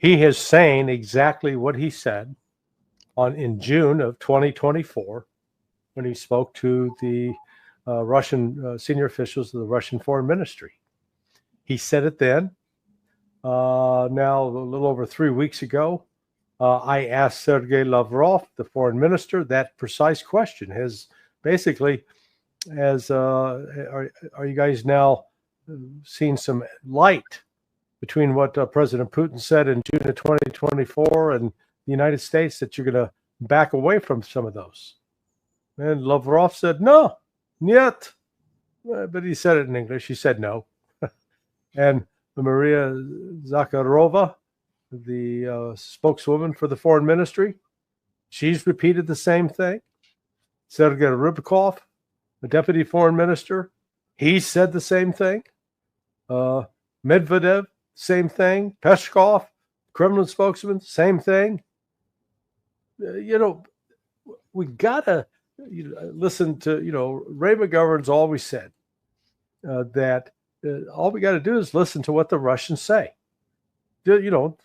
He is saying exactly what he said in June of 2024 when he spoke to the Russian senior officials of the Russian Foreign Ministry. He said it then. Now, a little over 3 weeks ago, I asked Sergei Lavrov, the foreign minister, that precise question. Are you guys now seeing some light between what President Putin said in June of 2024 and the United States, that you're going to back away from some of those? And Lavrov said, no, niet. But he said it in English. He said no. And Maria Zakharova, the spokeswoman for the foreign ministry, she's repeated the same thing. Sergei Rybakov, the deputy foreign minister, he said the same thing. Medvedev, same thing. Peskov, Kremlin spokesman, same thing. We gotta listen to, Ray McGovern's always said that all we got to do is listen to what the Russians say. You don't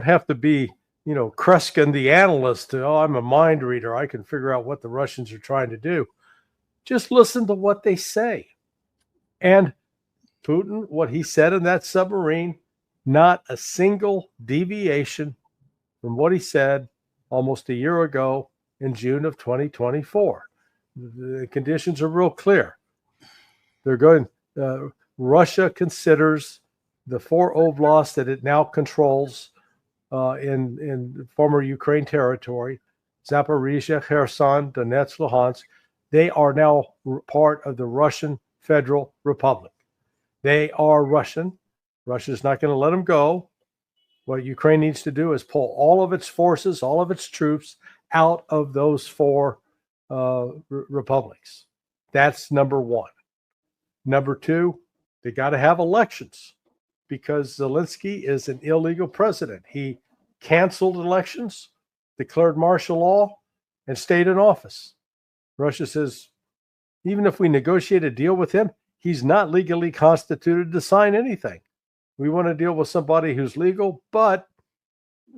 have to be, Kreskin the analyst. I'm a mind reader. I can figure out what the Russians are trying to do. Just listen to what they say. And Putin, what he said in that submarine, not a single deviation from what he said almost a year ago in June of 2024. The conditions are real clear. They're going, Russia considers the 4 oblasts that it now controls in former Ukraine territory, Zaporizhia, Kherson, Donetsk, Luhansk, they are now part of the Russian Federal Republic. They are Russian. Russia's not going to let them go. What Ukraine needs to do is pull all of its forces, all of its troops out of those 4 republics. That's number one. Number two, they got to have elections because Zelensky is an illegal president. He canceled elections, declared martial law, and stayed in office. Russia says, even if we negotiate a deal with him, he's not legally constituted to sign anything. We want to deal with somebody who's legal, but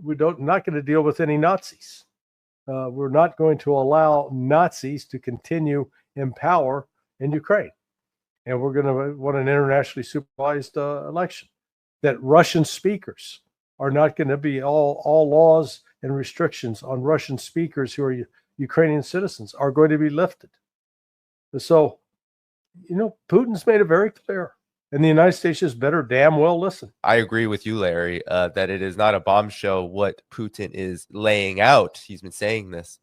not going to deal with any Nazis. We're not going to allow Nazis to continue in power in Ukraine. And we're going to want an internationally supervised election. That Russian speakers are not going to be all laws and restrictions on Russian speakers who are Ukrainian citizens are going to be lifted. So, Putin's made it very clear. And the United States just better damn well listen. I agree with you, Larry, that it is not a bombshell what Putin is laying out. He's been saying this.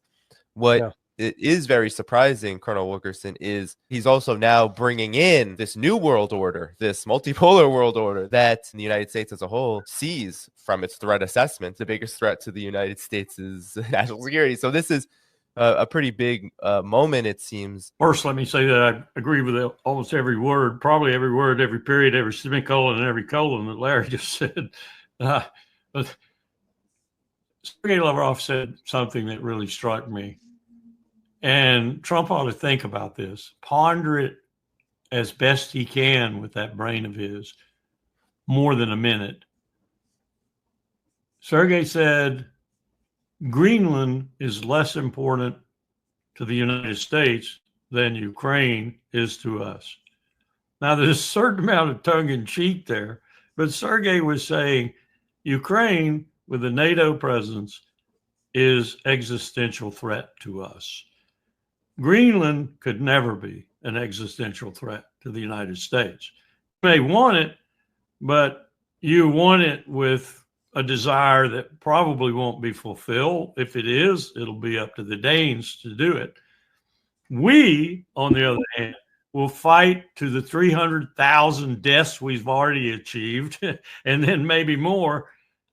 It is very surprising, Colonel Wilkerson, is he's also now bringing in this new world order, this multipolar world order that the United States as a whole sees from its threat assessment, the biggest threat to the United States' national security. So this is a pretty big moment, it seems. First, let me say that I agree with almost every word, probably every word, every period, every semicolon, and every colon that Larry just said. But Sergei Lavrov said something that really struck me. And Trump ought to think about this, ponder it as best he can with that brain of his, more than a minute. Sergei said, Greenland is less important to the United States than Ukraine is to us. Now, there's a certain amount of tongue-in-cheek there, but Sergei was saying Ukraine, with a NATO presence, is existential threat to us. Greenland could never be an existential threat to the United States. You may want it, but you want it with a desire that probably won't be fulfilled. If it is, it'll be up to the Danes to do it. We, on the other hand, will fight to the 300,000 deaths we've already achieved, and then maybe more,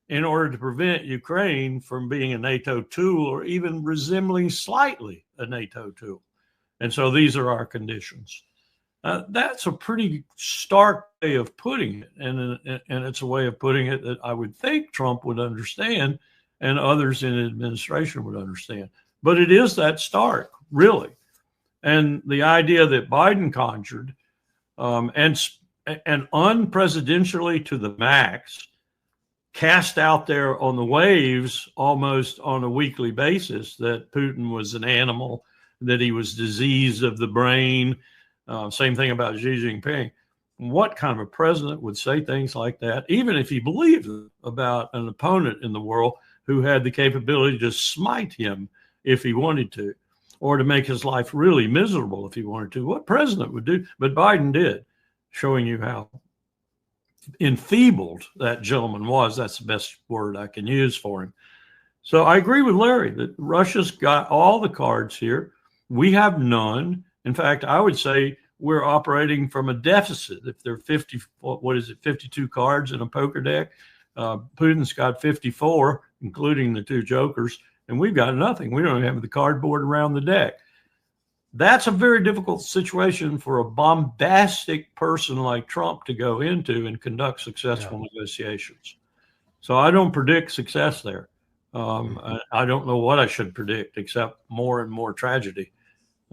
in order to prevent Ukraine from being a NATO tool or even resembling slightly a NATO tool. And so these are our conditions. That's a pretty stark way of putting it. And it's a way of putting it that I would think Trump would understand and others in the administration would understand. But it is that stark, really. And the idea that Biden conjured, and unpresidentially to the max, cast out there on the waves almost on a weekly basis that Putin was an animal, that he was diseased of the brain. Same thing about Xi Jinping. What kind of a president would say things like that, even if he believed about an opponent in the world who had the capability to smite him if he wanted to, or to make his life really miserable if he wanted to? What president would do? But Biden did, showing you how enfeebled that gentleman was. That's the best word I can use for him. So I agree with Larry that Russia's got all the cards here. We have none. In fact, I would say we're operating from a deficit. If there are 52 cards in a poker deck, Putin's got 54, including the two jokers, and we've got nothing. We don't have the cardboard around the deck. That's a very difficult situation for a bombastic person like Trump to go into and conduct successful negotiations. So I don't predict success there. I don't know what I should predict except more and more tragedy.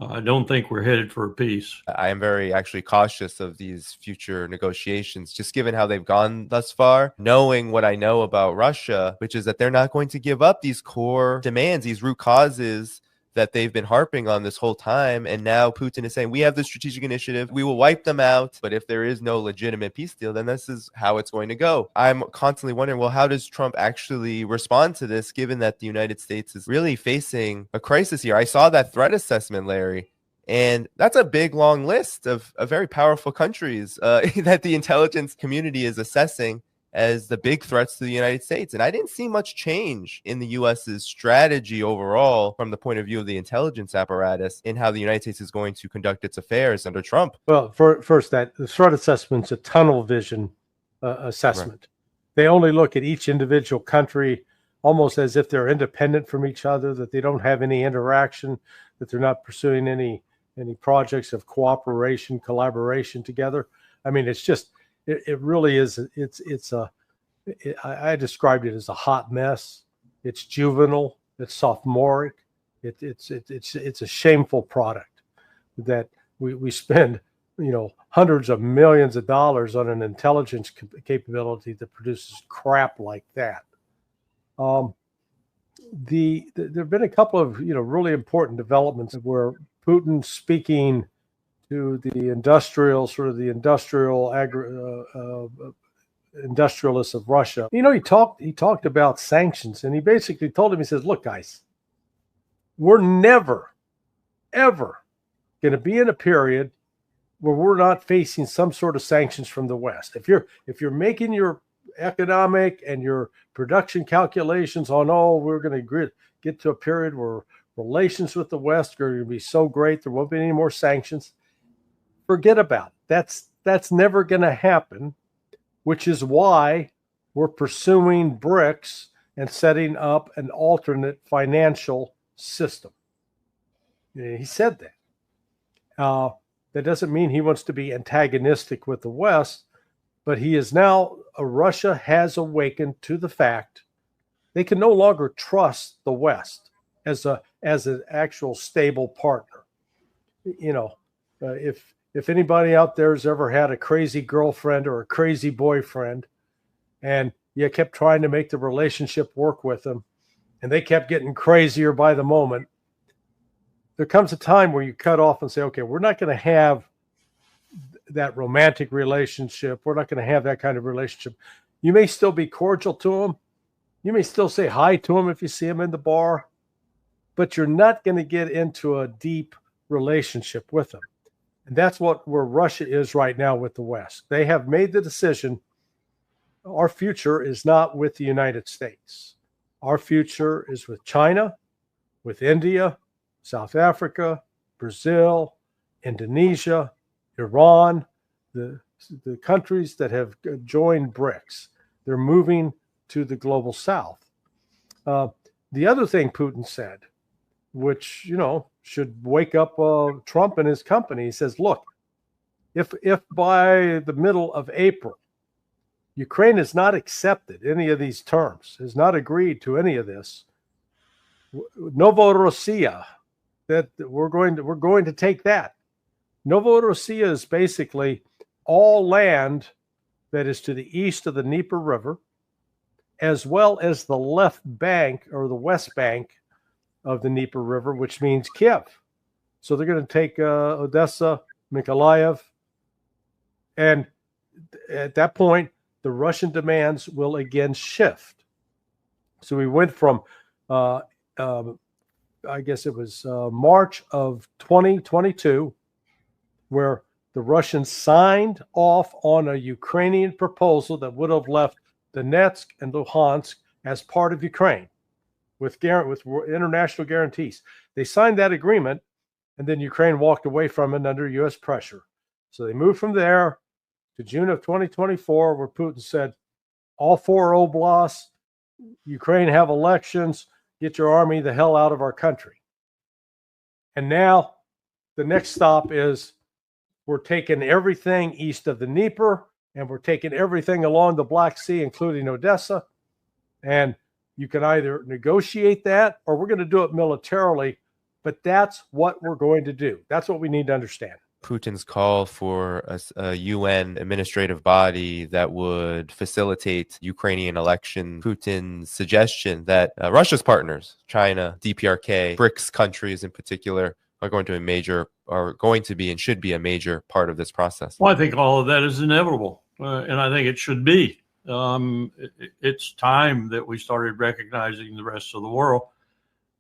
I don't think we're headed for a peace. I am very actually cautious of these future negotiations, just given how they've gone thus far, knowing what I know about Russia, which is that they're not going to give up these core demands, these root causes that they've been harping on this whole time. And now Putin is saying, we have the strategic initiative, we will wipe them out. But if there is no legitimate peace deal, then this is how it's going to go. I'm constantly wondering, well, how does Trump actually respond to this, given that the United States is really facing a crisis here? I saw that threat assessment, Larry, and that's a big, long list of very powerful countries that the intelligence community is assessing as the big threats to the United States. And I didn't see much change in the U.S.'s strategy overall from the point of view of the intelligence apparatus in how the United States is going to conduct its affairs under Trump. Well, first, that the threat assessment's a tunnel vision assessment. Right. They only look at each individual country almost as if they're independent from each other, that they don't have any interaction, that they're not pursuing any projects of cooperation, collaboration together. I mean, it's just, it really is. I described it as a hot mess. It's juvenile. It's sophomoric. It's a shameful product that we spend, hundreds of millions of dollars on an intelligence capability that produces crap like that. There have been a couple of really important developments where Putin speaking to the industrialists of Russia. He talked about sanctions, and he basically told him, he says, look, guys, we're never, ever going to be in a period where we're not facing some sort of sanctions from the West. If you're making your economic and your production calculations on, we're going to get to a period where relations with the West are going to be so great, there won't be any more sanctions. Forget about it. That's never going to happen, which is why we're pursuing BRICS and setting up an alternate financial system. He said that. That doesn't mean he wants to be antagonistic with the West, but he is now, Russia has awakened to the fact they can no longer trust the West as an actual stable partner. If anybody out there has ever had a crazy girlfriend or a crazy boyfriend, and you kept trying to make the relationship work with them, and they kept getting crazier by the moment, there comes a time where you cut off and say, okay, we're not going to have that romantic relationship. We're not going to have that kind of relationship. You may still be cordial to them. You may still say hi to them if you see them in the bar, but you're not going to get into a deep relationship with them. And that's where Russia is right now with the West. They have made the decision, our future is not with the United States. Our future is with China, with India, South Africa, Brazil, Indonesia, Iran, the countries that have joined BRICS. They're moving to the global South. The other thing Putin said, which, should wake up Trump and his company. He says, look, if by the middle of April, Ukraine has not accepted any of these terms, has not agreed to any of this, Novorossiya, that we're going to take that. Novorossiya is basically all land that is to the east of the Dnieper River as well as the left bank or the west bank of the Dnieper River, which means Kiev. So they're going to take Odessa, Mykolaiv, and at that point, the Russian demands will again shift. So we went from, I guess it was March of 2022, where the Russians signed off on a Ukrainian proposal that would have left Donetsk and Luhansk as part of Ukraine with international guarantees. They signed that agreement, and then Ukraine walked away from it under U.S. pressure. So they moved from there to June of 2024, where Putin said, all 4 oblasts, Ukraine have elections, get your army the hell out of our country. And now the next stop is we're taking everything east of the Dnieper, and we're taking everything along the Black Sea, including Odessa. And you can either negotiate that or we're going to do it militarily, but that's what we're going to do. That's what we need to understand. Putin's call for a UN administrative body that would facilitate Ukrainian election, Putin's suggestion that Russia's partners, China, DPRK, BRICS countries in particular, are going to be and should be a major part of this process. Well, I think all of that is inevitable, and I think it should be. It's time that we started recognizing the rest of the world.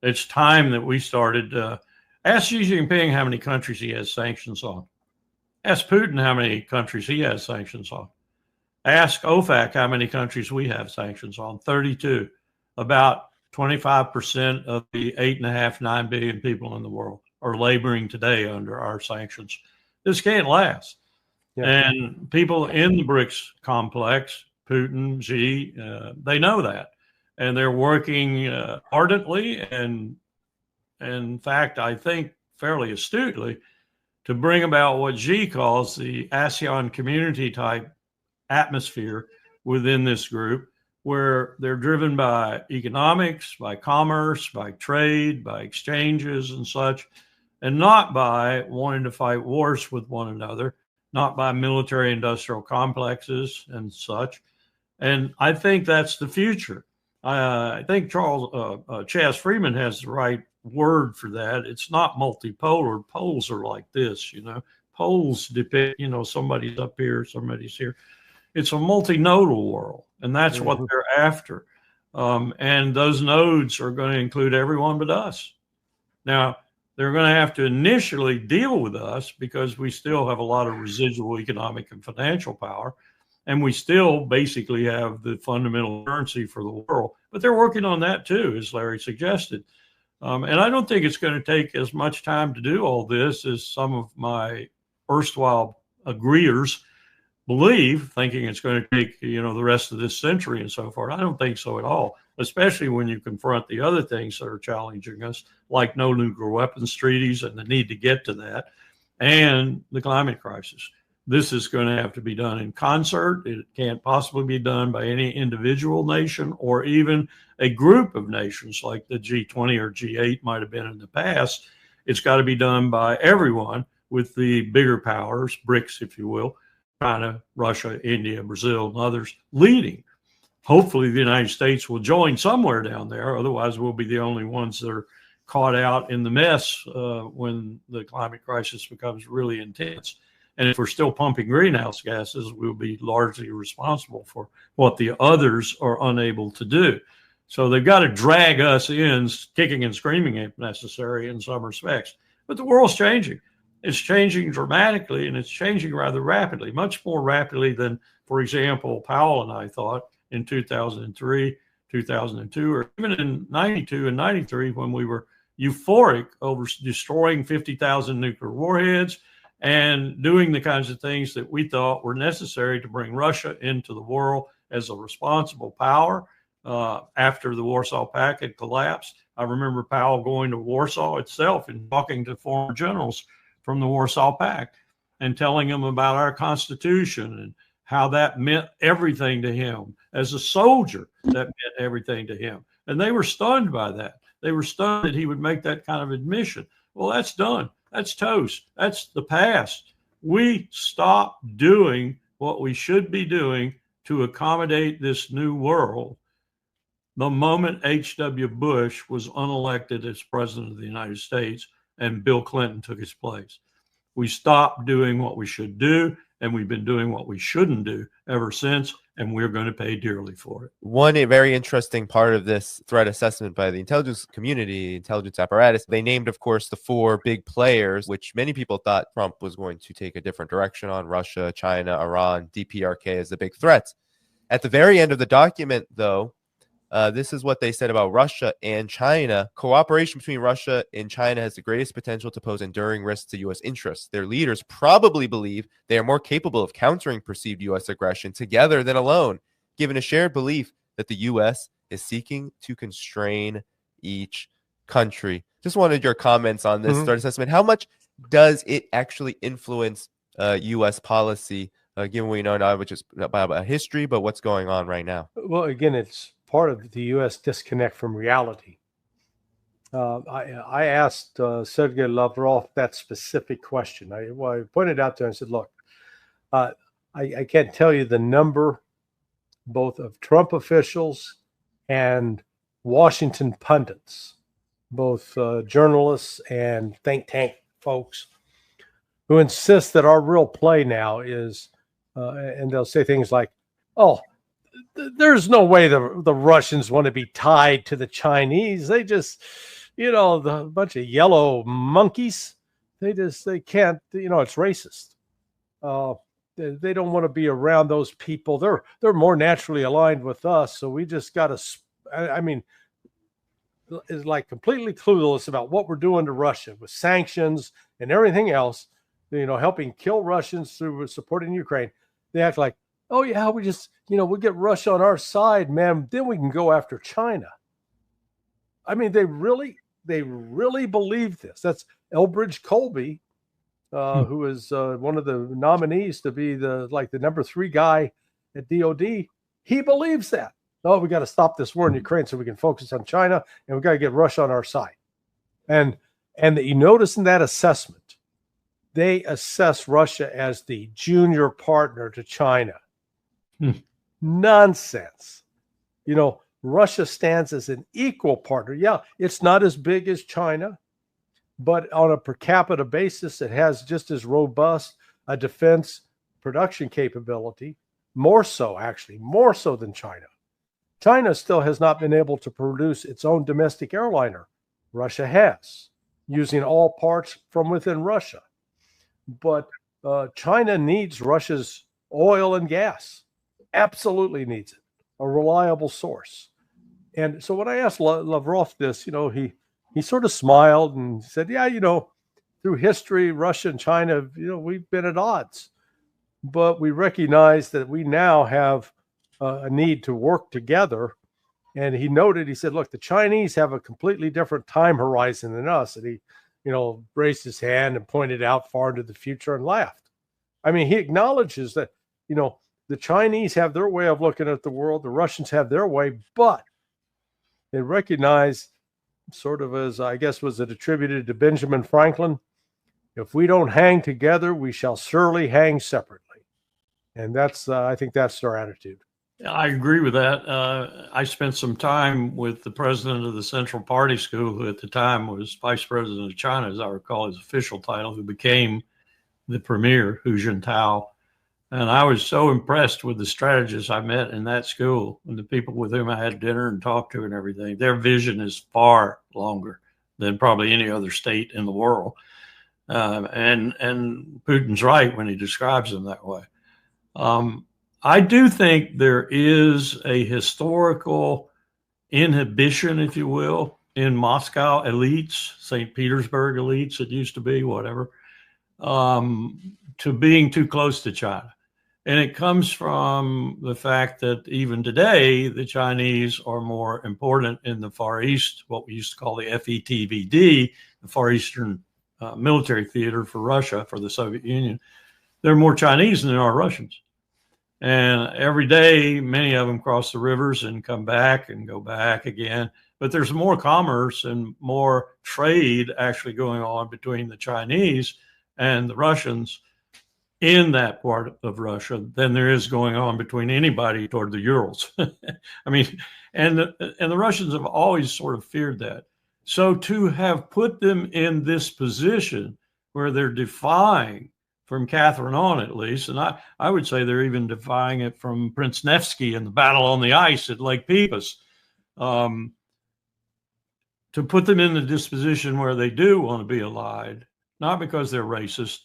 It's time that we started. Ask Xi Jinping how many countries he has sanctions on. Ask Putin how many countries he has sanctions on. Ask OFAC how many countries we have sanctions on. 32. About 25% of the 8.5, 9 billion people in the world are laboring today under our sanctions. This can't last. Yeah. And people in the BRICS complex, Putin, Xi, they know that. And they're working ardently and, in fact, I think fairly astutely to bring about what Xi calls the ASEAN community type atmosphere within this group, where they're driven by economics, by commerce, by trade, by exchanges and such, and not by wanting to fight wars with one another, not by military industrial complexes and such. And I think that's the future. I think Chas Freeman has the right word for that. It's not multipolar. Poles are like this, Poles depict, somebody's up here, somebody's here. It's a multinodal world, and that's what they're after. And those nodes are going to include everyone but us. Now, they're going to have to initially deal with us because we still have a lot of residual economic and financial power. And we still basically have the fundamental currency for the world. But they're working on that too, as Larry suggested. And I don't think it's going to take as much time to do all this as some of my erstwhile agreeers believe, thinking it's going to take, the rest of this century and so forth. I don't think so at all, especially when you confront the other things that are challenging us, like no nuclear weapons treaties and the need to get to that, and the climate crisis. This is going to have to be done in concert. It can't possibly be done by any individual nation or even a group of nations like the G20 or G8 might have been in the past. It's got to be done by everyone with the bigger powers, BRICS, if you will, China, Russia, India, Brazil, and others leading. Hopefully the United States will join somewhere down there. Otherwise, we'll be the only ones that are caught out in the mess when the climate crisis becomes really intense. And if we're still pumping greenhouse gases, we'll be largely responsible for what the others are unable to do. So they've got to drag us in, kicking and screaming if necessary in some respects. But the world's changing. It's changing dramatically, and it's changing rather rapidly, much more rapidly than, for example, Powell and I thought in 2003, 2002, or even in 92 and 93 when we were euphoric over destroying 50,000 nuclear warheads and doing the kinds of things that we thought were necessary to bring Russia into the world as a responsible power after the Warsaw Pact had collapsed. I remember Powell going to Warsaw itself and talking to former generals from the Warsaw Pact and telling them about our Constitution and how that meant everything to him. As a soldier, that meant everything to him. And they were stunned by that. They were stunned that he would make that kind of admission. Well, that's done. That's toast. That's the past. We stopped doing what we should be doing to accommodate this new world. the moment H.W. Bush was unelected as president of the United States and Bill Clinton took his place. We stopped doing what we should do, and we've been doing what we shouldn't do ever since, and we're going to pay dearly for it. One very interesting part of this threat assessment by the intelligence community, intelligence apparatus, they named, of course, the 4 big players, which many people thought Trump was going to take a different direction on: Russia, China, Iran, DPRK as the big threats. At the very end of the document, though, this is what they said about Russia and China. Cooperation between Russia and China has the greatest potential to pose enduring risks to U.S. interests. Their leaders probably believe they are more capable of countering perceived U.S. aggression together than alone, given a shared belief that the U.S. is seeking to constrain each country. Just wanted your comments on this threat assessment. How much does it actually influence U.S. policy, given we know not just about history, but what's going on right now? Well, again, it's part of the U.S. disconnect from reality. I asked Sergei Lavrov that specific question. I pointed out to him and said, look, I can't tell you the number both of Trump officials and Washington pundits, both journalists and think tank folks, who insist that our real play now is, and they'll say things like, oh, there's no way the Russians want to be tied to the Chinese. They just, the bunch of yellow monkeys, they can't, it's racist. They don't want to be around those people. They're more naturally aligned with us. So we just got to, is like completely clueless about what we're doing to Russia with sanctions and everything else, helping kill Russians through supporting Ukraine. They act like, oh yeah, we just, we'll get Russia on our side, man. Then we can go after China. I mean, they really believe this. That's Elbridge Colby, who is one of the nominees to be the number 3 guy at DOD. He believes that. Oh, we got to stop this war in Ukraine so we can focus on China, and we got to get Russia on our side. And you notice in that assessment, they assess Russia as the junior partner to China. Nonsense. Russia stands as an equal partner. Yeah, it's not as big as China, but on a per capita basis, it has just as robust a defense production capability, more so than China. China still has not been able to produce its own domestic airliner. Russia has, using all parts from within Russia. But China needs Russia's oil and gas. Absolutely needs it, a reliable source. And so when I asked Lavrov this, he sort of smiled and said, yeah, through history, Russia and China, we've been at odds. But we recognize that we now have a need to work together. And he said, look, the Chinese have a completely different time horizon than us. And he, raised his hand and pointed out far into the future and laughed. I mean, he acknowledges that, the Chinese have their way of looking at the world. The Russians have their way, but they recognize, sort of as I guess was it attributed to Benjamin Franklin, if we don't hang together, we shall surely hang separately. And that's, I think that's their attitude. I agree with that. I spent some time with the president of the Central Party School, who at the time was vice president of China, as I recall his official title, who became the premier, Hu Jintao. And I was so impressed with the strategists I met in that school and the people with whom I had dinner and talked to and everything. Their vision is far longer than probably any other state in the world. And Putin's right when he describes them that way. I do think there is a historical inhibition, if you will, in Moscow elites, St. Petersburg elites, it used to be, whatever, to being too close to China. And it comes from the fact that even today, the Chinese are more important in the Far East, what we used to call the FETVD, the Far Eastern military theater for Russia, for the Soviet Union. There are more Chinese than there are Russians. And every day, many of them cross the rivers and come back and go back again. But there's more commerce and more trade actually going on between the Chinese and the Russians in that part of Russia than there is going on between anybody toward the Urals. I mean, and the Russians have always sort of feared that. So to have put them in this position where they're defying, from Catherine on at least, and I would say they're even defying it from Prince Nevsky in the battle on the ice at Lake Peepus, to put them in the disposition where they do want to be allied, not because they're racist,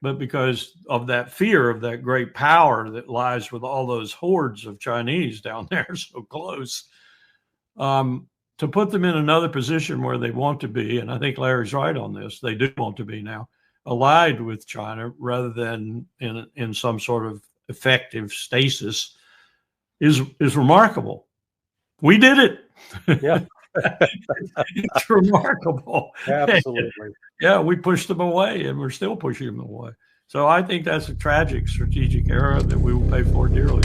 but because of that fear of that great power that lies with all those hordes of Chinese down there so close. To put them in another position where they want to be, and I think Larry's right on this, they do want to be now, allied with China rather than in some sort of effective stasis, is remarkable. We did it. Yeah. It's remarkable. Absolutely. Yeah, we pushed them away and we're still pushing them away. So I think that's a tragic strategic error that we will pay for dearly.